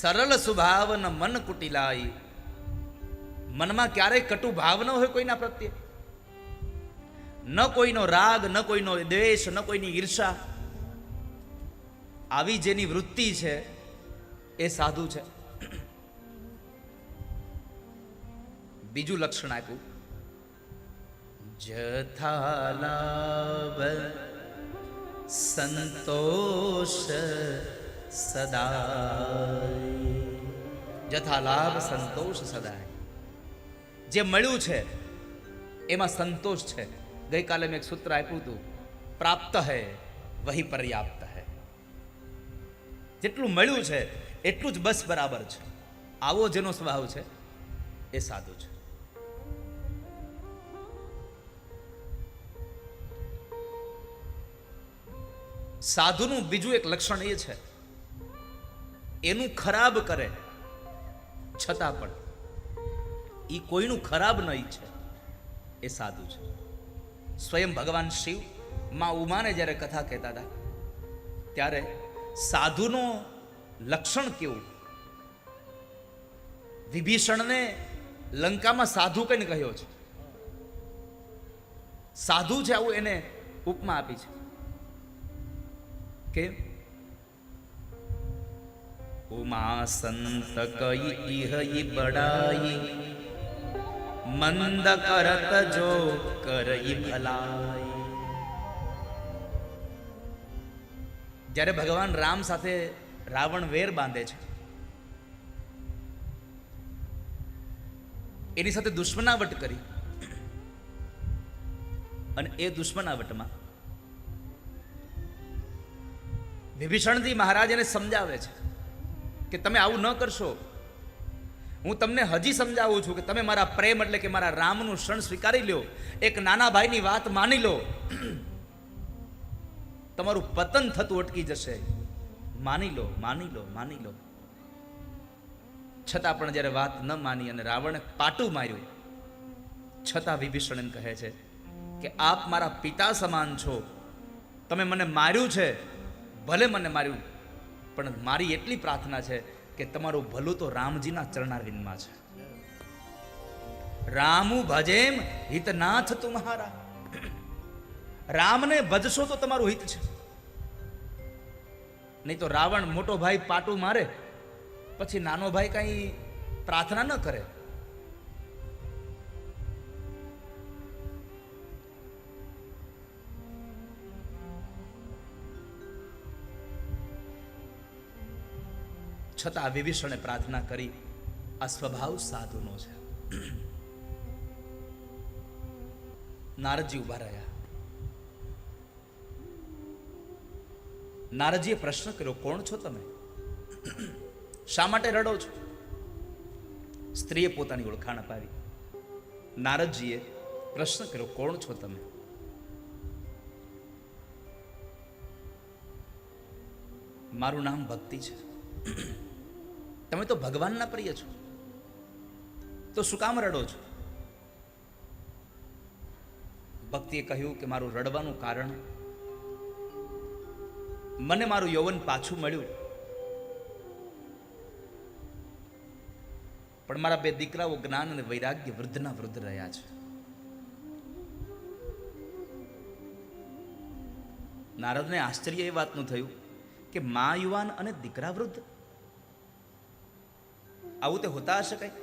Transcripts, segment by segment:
સરળ સ્વભાવ ન મન કુટિલાઈ. મનમાં ક્યારેય કટુ ભાવ ન હોય કોઈના પ્રત્યે, ન કોઈનો રાગ, ન કોઈનો દ્વેષ, ન કોઈની ઈર્ષા. આવી જેની વૃત્તિ છે એ સાધુ છે. બીજું લક્ષણ આપ્યું, જથાલાભ સંતોષ સદાય. જથાલાભ સંતોષ સદાય. જે મળ્યું છે એમાં સંતોષ છે. ગઈકાલે મેં એક સૂત્ર આપ્યું હતું, પ્રાપ્ત હૈ વહી પર્યાપ્ત હૈ. જેટલું મળ્યું છે એટલું જ બસ બરાબર છે. આવો જેનો સ્વભાવ છે એ સાધુ છે. સાધુનું બીજું એક લક્ષણ એ છે, એનું ખરાબ કરે છતાં પણ એ કોઈનું ખરાબ ન ઈચ્છે, એ સાધુ છે. સ્વયં ભગવાન શિવ માં ઉમાને જ્યારે કથા કહેતા હતા ત્યારે સાધુનો લક્ષણ કેવું, વિભીષણને લંકામાં સાધુ કઈને કહ્યો છે. સાધુ છે આવું એને ઉપમા આપી છે. કે ઉમા સંત કઈ ઇહઈ બડાઈ, મંદ કરત જો કરઈ ભલાઈ. જ્યારે ભગવાન રામ સાથે રાવણ વેર બાંધે છે, એની સાથે દુશ્મનાવટ કરી, અને એ દુશ્મનાવટમાં વિભીષણજી મહારાજ એને સમજાવે છે કે તમે આવું ન કરશો. હું તમને હજી સમજાવું છું કે તમે મારા પ્રેમ એટલે કે મારા રામનું શરણ સ્વીકારી લો, એક નાના ભાઈની વાત માની લો, તમારું પતન થતું અટકી જશે. માની લો, માની લો, માની લો. છતાં પણ જ્યારે વાત ન માની અને રાવણે પાટું માર્યું, છતાં વિભીષણ એમ કહે છે કે આપ મારા પિતા સમાન છો, તમે મને માર્યું છે, ભલે મને માર્યું, પણ મારી એટલી પ્રાર્થના છે કે તમારું ભલું તો રામજીના ચરણારવિંદમાં છે. રામુ ભજેમ હિતનાથ તુમ્હારા. રામને ભજશો તો તમારું હિત છે. નહીં તો રાવણ મોટો ભાઈ પાટું મારે પછી નાનો ભાઈ કઈ પ્રાર્થના ન કરે. છતાં વિભીષણે પ્રાર્થના કરી. આ સ્વભાવ સાધુનો છે. નારદજી ઉભા રહ્યા. નારદજીએ પ્રશ્ન કર્યો, કોણ છો તમે? શા માટે રડો છો? સ્ત્રીએ પોતાની ઓળખાણ અપાવી. નારદજીએ પ્રશ્ન કર્યો, કોણ છો તમે? મારું નામ ભક્તિ છે. તમે તો ભગવાનના પ્રિય છો, તો શું કામ રડો છો? ભક્તિએ કહ્યું કે મારું રડવાનું કારણ, મને મારું યૌવન પાછું મળ્યું, પણ મારા બે દીકરાઓ જ્ઞાન અને વૈરાગ્ય વૃદ્ધના વૃદ્ધ રહ્યા છે. નારદને આશ્ચર્ય એ વાતનું થયું કે મા યુવાન અને દીકરા વૃદ્ધ, આવું તે હોતા હશે કઈ?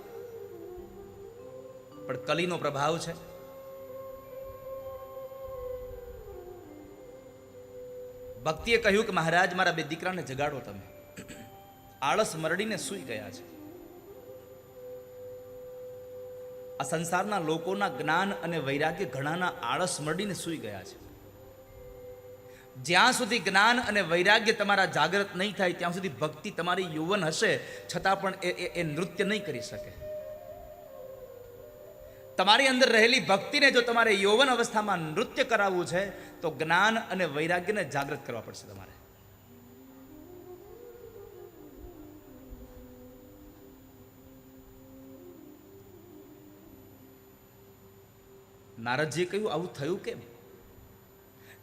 પણ કલીનો પ્રભાવ છે. ભક્તિએ કહ્યું કે મહારાજ, મારા બે દીકરાને જગાડો તમે, આળસ મરડીને સૂઈ ગયા છે. આ સંસારના લોકોના જ્ઞાન અને વૈરાગ્ય ઘણાના આળસ મરડીને સૂઈ ગયા છે. જ્યાં સુધી જ્ઞાન અને વૈરાગ્ય તમારા જાગૃત નહીં થાય ત્યાં સુધી ભક્તિ તમારી યૌવન હશે છતાં પણ એ નૃત્ય નહીં કરી શકે. તમારી અંદર રહેલી ભક્તિને જો તમારે યૌવન અવસ્થામાં નૃત્ય કરાવવું છે તો જ્ઞાન અને વૈરાગ્યને જાગૃત કરવા પડશે તમારે. નારદજીએ કહ્યું, આવું થયું કેમ?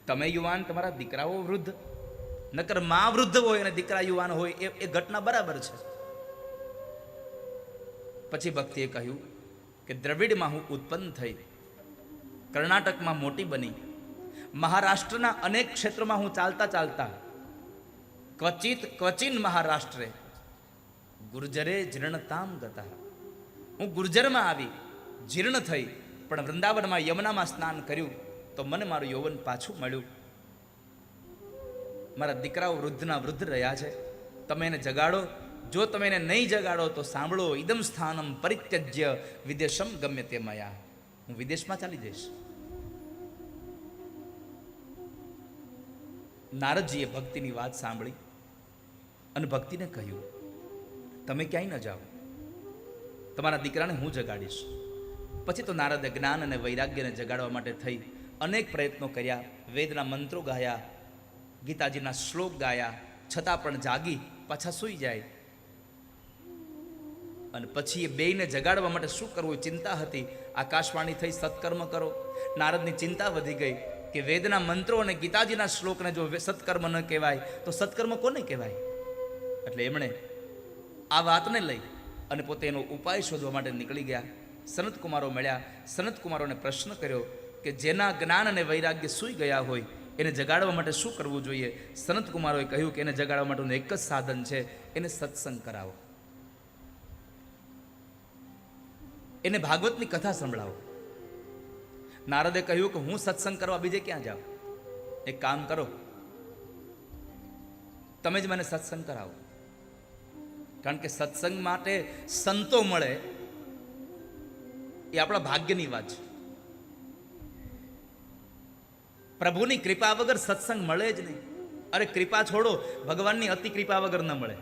તમે યુવાન, તમારા દીકરાઓ વૃદ્ધ. નકર માં વૃદ્ધ હોય અને દીકરા યુવાન હોય એ ઘટના બરાબર છે. પછી ભક્તિએ કહ્યું કે દ્રવિડમાં હું ઉત્પન્ન થઈ, કર્ણાટકમાં મોટી બની, મહારાષ્ટ્રના અનેક ક્ષેત્રોમાં હું ચાલતા ચાલતા ક્વચિન મહારાષ્ટ્રે ગુર્જરે જીર્ણતામ ગતા, હું ગુર્જરમાં આવી, જીર્ણ થઈ, પણ વૃંદાવનમાં યમુનામાં સ્નાન કર્યું તો મને મારું યૌવન પાછું મળ્યું. મારા દીકરાઓ વૃદ્ધના વૃદ્ધ રહ્યા છે, તમે એને જગાડો. જો તમે એને નહીં જગાડો તો સાંભળો, ઇદમ સ્થાનમ પરિત્યજ્ય વિદેશમ ગમ્ય તે મયા, હું વિદેશમાં ચાલી જઈશ. નારદજીએ ભક્તિની વાત સાંભળી અને ભક્તિને કહ્યું, તમે ક્યાંય ન જાઓ, તમારા દીકરાને હું જગાડીશ. પછી તો નારદે જ્ઞાન અને વૈરાગ્યને જગાડવા માટે થઈ અનેક પ્રયત્નો કર્યા, વેદના મંત્રો ગાયા, ગીતાજીના શ્લોક ગાયા, છતાં પણ જાગી પાછા સૂઈ જાય. અને પછી એ બેયને જગાડવા માટે શું કરવું ચિંતા હતી. આકાશવાણી થઈ સત્કર્મ કરો. નારદની ચિંતા વધી ગઈ કે વેદના મંત્રો અને ગીતાજીના શ્લોકને જો સત્કર્મ ન કહેવાય તો સત્કર્મ કોને કહેવાય. એટલે એમણે આ વાતને લઈ અને પોતે એનો ઉપાય શોધવા માટે નીકળી ગયા. સનતકુમારો મળ્યા. સનતકુમારોને પ્રશ્ન કર્યો કે જેના જ્ઞાન અને વૈરાગ્ય સૂઈ ગયા હોય એને જગાડવા માટે શું કરવું જોઈએ. સનતકુમારોએ કહ્યું કે એને જગાડવા માટેનું એક જ સાધન છે, એને સત્સંગ કરાવો, એને ભાગવતની કથા સંભળાવો. નારદે કહ્યું કે હું સત્સંગ કરવા બીજે ક્યાં જાઉં, એક કામ કરો, તમે જ મને સત્સંગ કરાવો. કારણ કે સત્સંગ માટે સંતો મળે એ આપણા ભાગ્યની વાત છે. પ્રભુની કૃપા વગર સત્સંગ મળે જ નહીં. અરે કૃપા છોડો, ભગવાનની અતિ કૃપા વગર ન મળે.